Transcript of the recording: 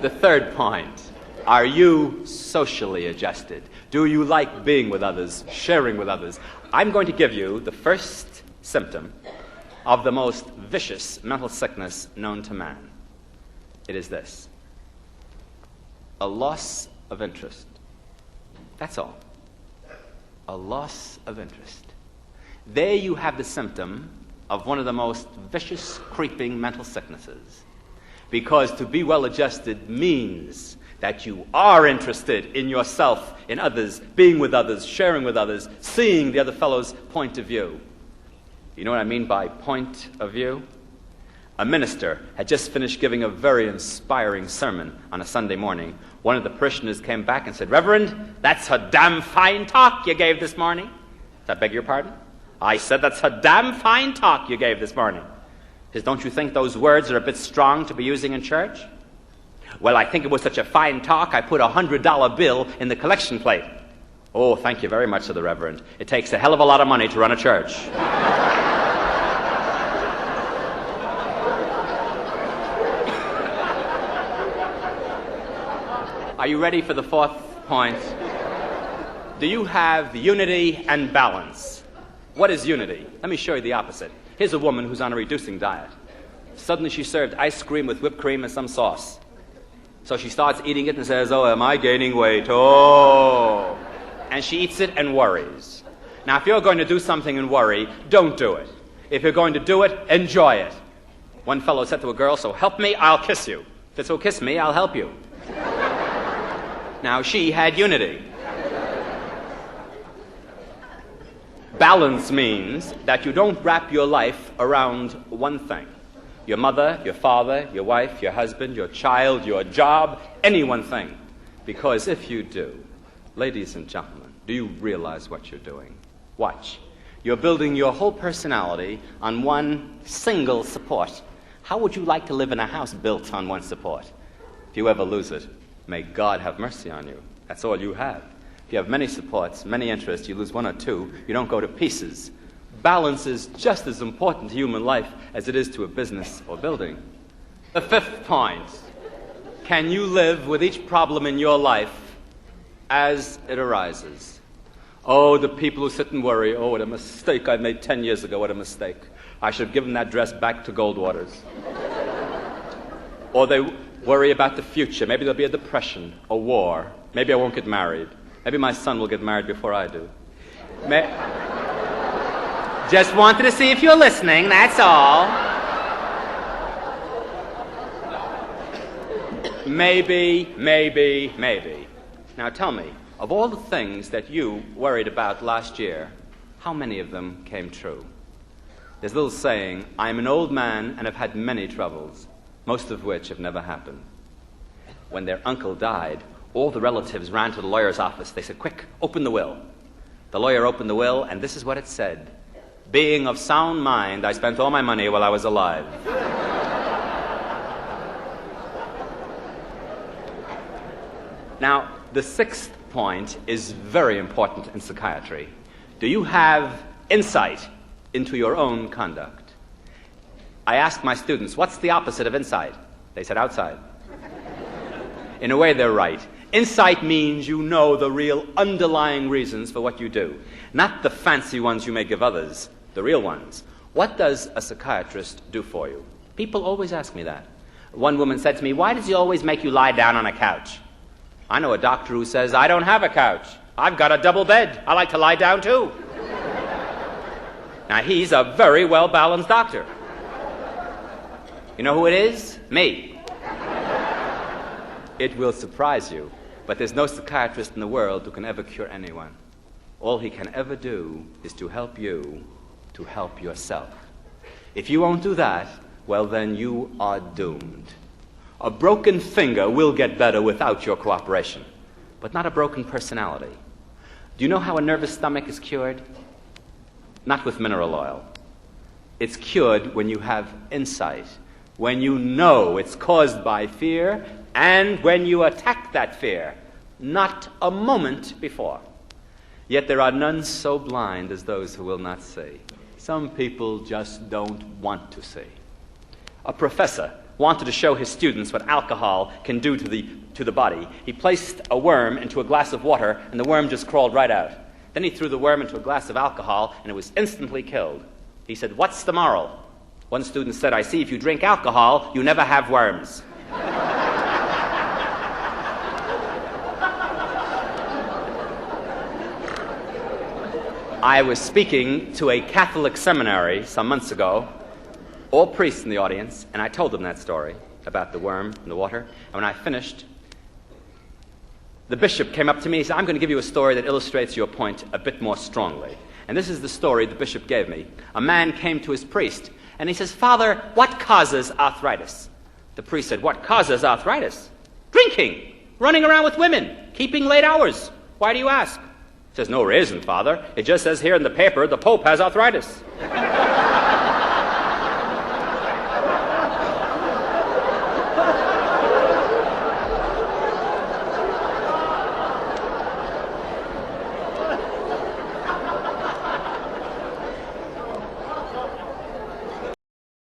The third point, are you socially adjusted? Do you like being with others, sharing with others? I'm going to give you the first symptom of the most vicious mental sickness known to man. It is this: a loss of interest. That's all. A loss of interest. There you have the symptom of one of the most vicious, creeping mental sicknesses. Because to be well-adjusted means that you are interested in yourself, in others, being with others, sharing with others, seeing the other fellow's point of view. You know what I mean by point of view? A minister had just finished giving a very inspiring sermon on a Sunday morning. One of the parishioners came back and said, "Reverend, that's a damn fine talk you gave this morning." I beg your pardon? I said, "That's a damn fine talk you gave this morning." He says, "Don't you think those words are a bit strong to be using in church?" "Well, I think it was such a fine talk, I put a $100 bill in the collection plate." "Oh, thank you very much," said the Reverend. "It takes a hell of a lot of money to run a church." Are you ready for the fourth point? Do you have unity and balance? What is unity? Let me show you the opposite. Here's a woman who's on a reducing diet. Suddenly she served ice cream with whipped cream and some sauce. So she starts eating it and says, "Oh, am I gaining weight? Oh." And she eats it and worries. Now, if you're going to do something and worry, don't do it. If you're going to do it, enjoy it. One fellow said to a girl, "So help me, I'll kiss you. If it's so kiss me, I'll help you." Now, she had unity. Balance means that you don't wrap your life around one thing. Your mother, your father, your wife, your husband, your child, your job, any one thing. Because if you do, ladies and gentlemen, do you realize what you're doing? Watch. You're building your whole personality on one single support. How would you like to live in a house built on one support? If you ever lose it, may God have mercy on you. That's all you have. If you have many supports, many interests, you lose one or two, you don't go to pieces. Balance is just as important to human life as it is to a business or building. The fifth point: can you live with each problem in your life as it arises? Oh, the people who sit and worry, "Oh, what a mistake I made 10 years ago, what a mistake. I should have given that dress back to Goldwater's." Or they worry about the future. Maybe there'll be a depression, a war. Maybe I won't get married. Maybe my son will get married before I do. Just wanted to see if you're listening, that's all. Maybe. Now tell me, of all the things that you worried about last year, how many of them came true? There's a little saying, "I'm an old man and have had many troubles, most of which have never happened." When their uncle died, all the relatives ran to the lawyer's office. They said, "Quick, open the will." The lawyer opened the will, and this is what it said: "Being of sound mind, I spent all my money while I was alive." Now, the sixth point is very important in psychiatry. Do you have insight into your own conduct? I asked my students, "What's the opposite of insight?" They said, "Outside." In a way, they're right. Insight means you know the real underlying reasons for what you do, not the fancy ones you may give others, the real ones. What does a psychiatrist do for you? People always ask me that. One woman said to me, "Why does he always make you lie down on a couch?" I know a doctor who says, "I don't have a couch. I've got a double bed. I like to lie down too." Now, he's a very well-balanced doctor. You know who it is? Me. It will surprise you, but there's no psychiatrist in the world who can ever cure anyone. All he can ever do is to help you to help yourself. If you won't do that, well, then you are doomed. A broken finger will get better without your cooperation, but not a broken personality. Do you know how a nervous stomach is cured? Not with mineral oil. It's cured when you have insight, when you know it's caused by fear, and when you attack that fear, not a moment before. Yet there are none so blind as those who will not see. Some people just don't want to see. A professor wanted to show his students what alcohol can do to the body. He placed a worm into a glass of water, and the worm just crawled right out. Then he threw the worm into a glass of alcohol, and it was instantly killed. He said, "What's the moral?" One student said, "I see if you drink alcohol, you never have worms." I was speaking to a Catholic seminary some months ago, all priests in the audience, and I told them that story about the worm in the water. And when I finished, the bishop came up to me and said, "I'm going to give you a story that illustrates your point a bit more strongly." And this is the story the bishop gave me. A man came to his priest, and he says, "Father, what causes arthritis?" The priest said, "What causes arthritis?" "Drinking, running around with women, keeping late hours. Why do you ask?" He says, "No reason, Father. It just says here in the paper the Pope has arthritis."